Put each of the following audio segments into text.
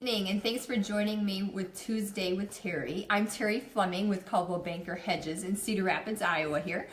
And thanks for joining me with Tuesday with Terry. I'm Terry Fleming with Coldwell Banker Hedges in Cedar Rapids, Iowa here.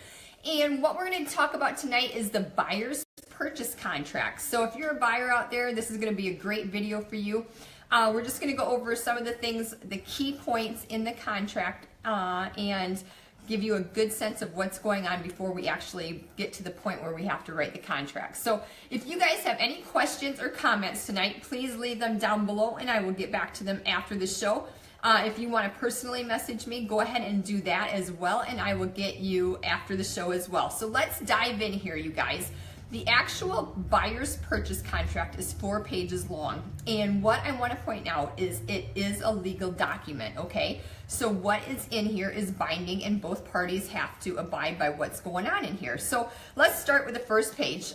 And what we're going to talk about tonight is the buyer's purchase contract. So if you're a buyer out there, this is going to be a great video for you. We're just going to go over some of the things, the key points in the contract, and give you a good sense of what's going on before we actually get to the point where we have to write the contract. So if you guys have any questions or comments tonight, please leave them down below and I will get back to them after the show. If you want to personally message me, go ahead and do that as well, and I will get you after the show as well. So let's dive in here, you guys. The actual buyer's purchase contract is 4 pages long, and what I want to point out is it is a legal document, okay? So what is in here is binding, and both parties have to abide by what's going on in here. So let's start with the first page.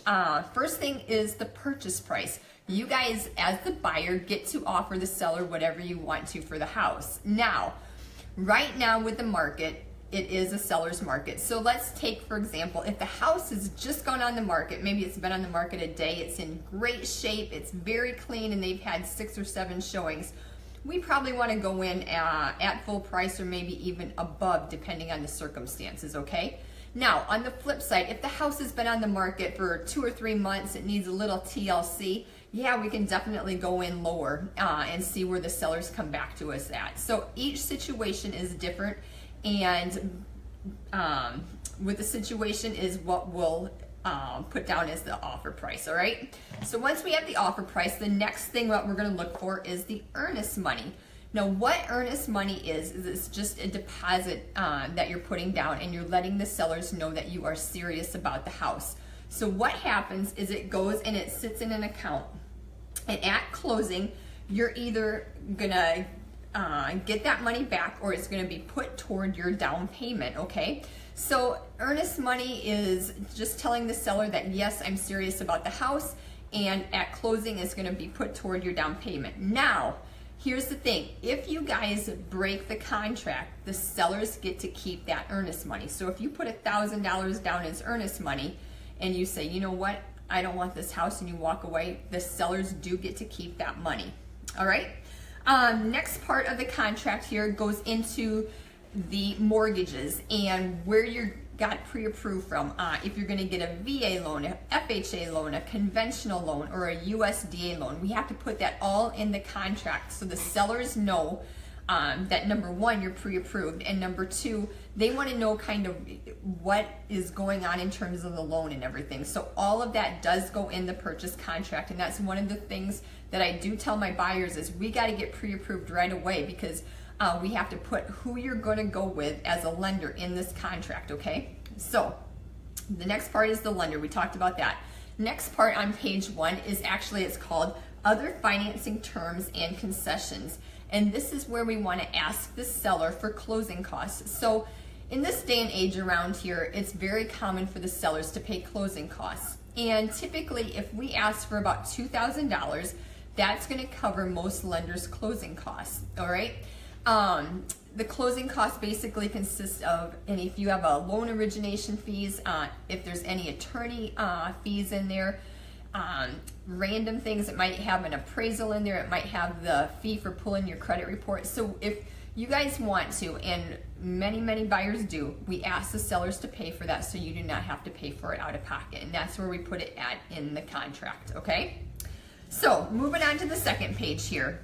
First thing is the purchase price. You guys, as the buyer, get to offer the seller whatever you want to for the house. Now, right now with the market, it is a seller's market. So let's take, for example, if the house has just gone on the market, maybe it's been on the market a day, it's in great shape, it's very clean, and they've had 6 or 7 showings, we probably want to go in at full price or maybe even above, depending on the circumstances, okay? Now, on the flip side, if the house has been on the market for 2 or 3 months, it needs a little TLC, yeah, we can definitely go in lower and see where the sellers come back to us at. So each situation is different, and with the situation is what we'll put down as the offer price, all right? So once we have the offer price, the next thing what we're gonna look for is the earnest money. Now what earnest money is it's just a deposit that you're putting down, and you're letting the sellers know that you are serious about the house. So what happens is it goes and it sits in an account, and at closing, you're either gonna get that money back, or it's going to be put toward your down payment, okay? So earnest money is just telling the seller that yes, I'm serious about the house, and at closing is going to be put toward your down payment. Now, here's the thing. If you guys break the contract, the sellers get to keep that earnest money. So if you put $1,000 down as earnest money and you say, you know what, I don't want this house, and you walk away, the sellers do get to keep that money, all right? Next part of the contract here goes into the mortgages and where you got pre-approved from. If you're going to get a VA loan, a FHA loan, a conventional loan, or a USDA loan, we have to put that all in the contract so the sellers know that number one, you're pre-approved, and number two, they want to know kind of what is going on in terms of the loan and everything. So all of that does go in the purchase contract, and that's one of the things that I do tell my buyers is we got to get pre-approved right away, because we have to put who you're going to go with as a lender in this contract, okay? So the next part is the lender. We talked about that. Next part on page 1 is actually, it's called Other Financing Terms and Concessions. And this is where we want to ask the seller for closing costs. So in this day and age around here, it's very common for the sellers to pay closing costs. And typically, if we ask for about $2,000, that's going to cover most lenders' closing costs, all right? The closing costs basically consist of, and if you have a loan origination fees, if there's any attorney fees in there, random things, it might have an appraisal in there, it might have the fee for pulling your credit report. So if you guys want to, and many buyers do, we ask the sellers to pay for that so you do not have to pay for it out of pocket, and that's where we put it at in the contract, okay? So moving on to the second page here,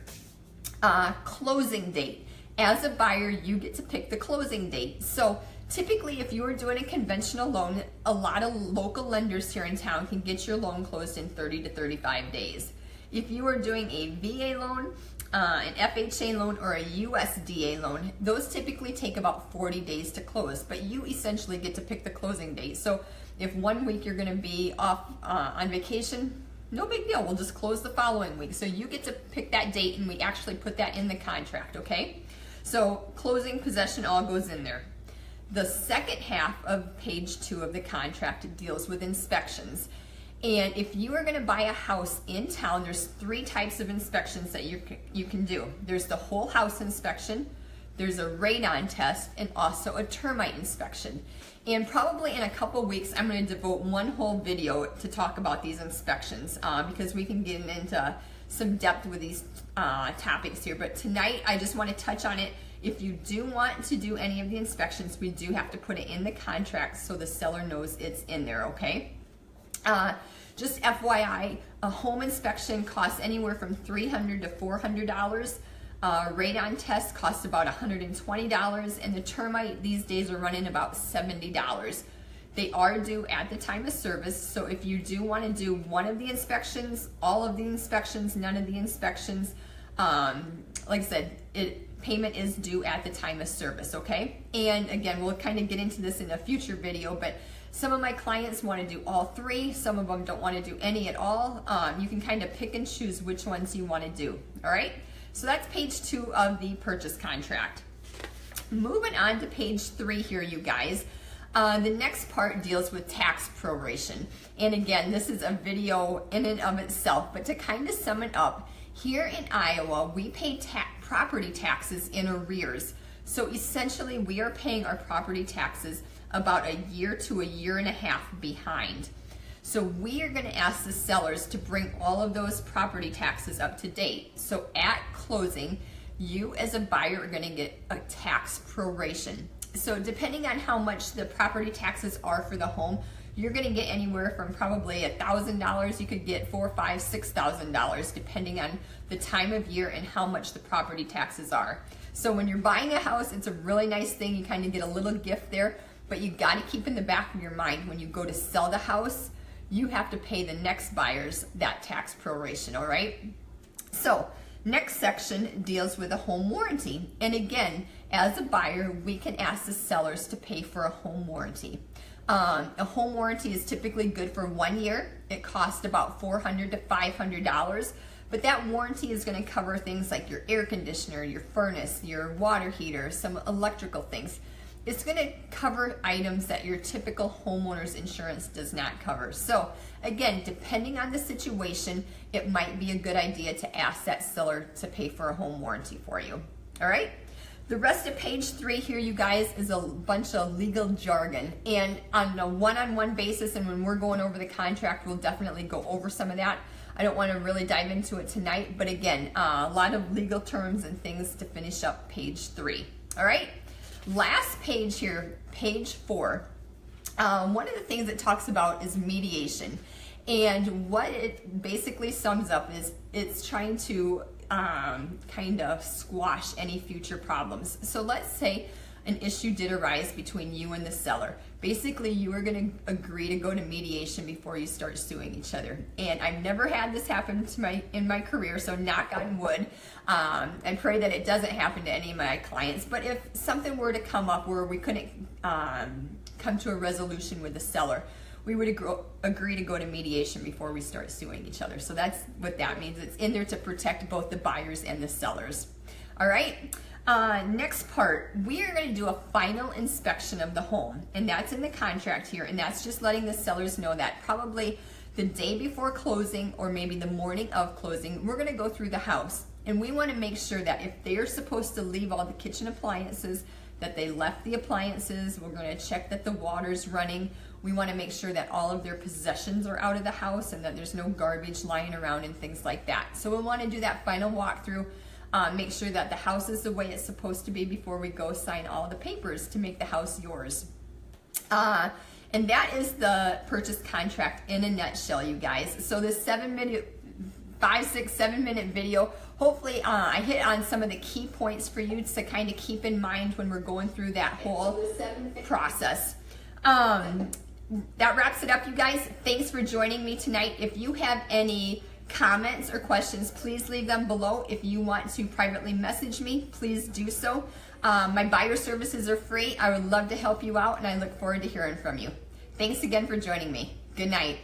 closing date. As a buyer, you get to pick the closing date. So typically, if you are doing a conventional loan, a lot of local lenders here in town can get your loan closed in 30 to 35 days. If you are doing a VA loan, an FHA loan, or a USDA loan, those typically take about 40 days to close, but you essentially get to pick the closing date. So if 1 week you're going to be off on vacation, no big deal, we'll just close the following week. So you get to pick that date, and we actually put that in the contract, okay? So closing, possession, all goes in there. The second half of page 2 of the contract deals with inspections. And if you are going to buy a house in town, there's 3 types of inspections that you can do. There's the whole house inspection, there's a radon test, and also a termite inspection. And probably in a couple weeks, I'm going to devote one whole video to talk about these inspections because we can get into some depth with these topics here, but tonight I just want to touch on it. If you do want to do any of the inspections, we do have to put it in the contract so the seller knows it's in there, okay? Just FYI, a home inspection costs anywhere from $300 to $400. Radon test costs about $120, and the termite these days are running about $70. They are due at the time of service, so if you do want to do one of the inspections, all of the inspections, none of the inspections, like I said, payment is due at the time of service, okay? And again, we'll kind of get into this in a future video, but some of my clients want to do all three, some of them don't want to do any at all. You can kind of pick and choose which ones you want to do, all right? So that's page 2 of the purchase contract. Moving on to page 3 here, you guys. The next part deals with tax proration. And again, this is a video in and of itself, but to kind of sum it up, here in Iowa, we pay property taxes in arrears. So essentially, we are paying our property taxes about a year to a year and a half behind. So we are going to ask the sellers to bring all of those property taxes up to date. So at closing, you as a buyer are going to get a tax proration. So depending on how much the property taxes are for the home, you're going to get anywhere from probably $1,000. You could get $4,000, $5,000, $6,000 depending on the time of year and how much the property taxes are. So when you're buying a house, it's a really nice thing. You kind of get a little gift there, but you got to keep in the back of your mind when you go to sell the house, you have to pay the next buyers that tax proration, all right? So next section deals with a home warranty. And again, as a buyer, we can ask the sellers to pay for a home warranty. A home warranty is typically good for 1 year. It costs about $400 to $500, but that warranty is going to cover things like your air conditioner, your furnace, your water heater, some electrical things. It's going to cover items that your typical homeowner's insurance does not cover. So again, depending on the situation, it might be a good idea to ask that seller to pay for a home warranty for you. All right? The rest of page 3 here, you guys, is a bunch of legal jargon. And on a one-on-one basis, and when we're going over the contract, we'll definitely go over some of that. I don't want to really dive into it tonight, but again, a lot of legal terms and things to finish up page 3. All right? Last page here, page 4. One of the things it talks about is mediation. And what it basically sums up is it's trying to kind of squash any future problems. So let's say an issue did arise between you and the seller. Basically, you are going to agree to go to mediation before you start suing each other. And I've never had this happen to in my career, so knock on wood. I pray that it doesn't happen to any of my clients. But if something were to come up where we couldn't come to a resolution with the seller, we would agree to go to mediation before we start suing each other. So that's what that means. It's in there to protect both the buyers and the sellers. All right. Next part, we are going to do a final inspection of the home, and that's in the contract here, and that's just letting the sellers know that probably the day before closing or maybe the morning of closing, we're going to go through the house, and we want to make sure that if they are supposed to leave all the kitchen appliances, that they left the appliances. We're going to check that the water's running. We want to make sure that all of their possessions are out of the house and that there's no garbage lying around and things like that. So we want to do that final walkthrough. Make sure that the house is the way it's supposed to be before we go sign all the papers to make the house yours. And that is the purchase contract in a nutshell, you guys. So this 5, 6, 7 minute video, hopefully I hit on some of the key points for you to kind of keep in mind when we're going through that whole process. That wraps it up, you guys. Thanks for joining me tonight. If you have any comments or questions, please leave them below. If you want to privately message me, please do so. My buyer services are free. I would love to help you out, and I look forward to hearing from you. Thanks again for joining me. Good night.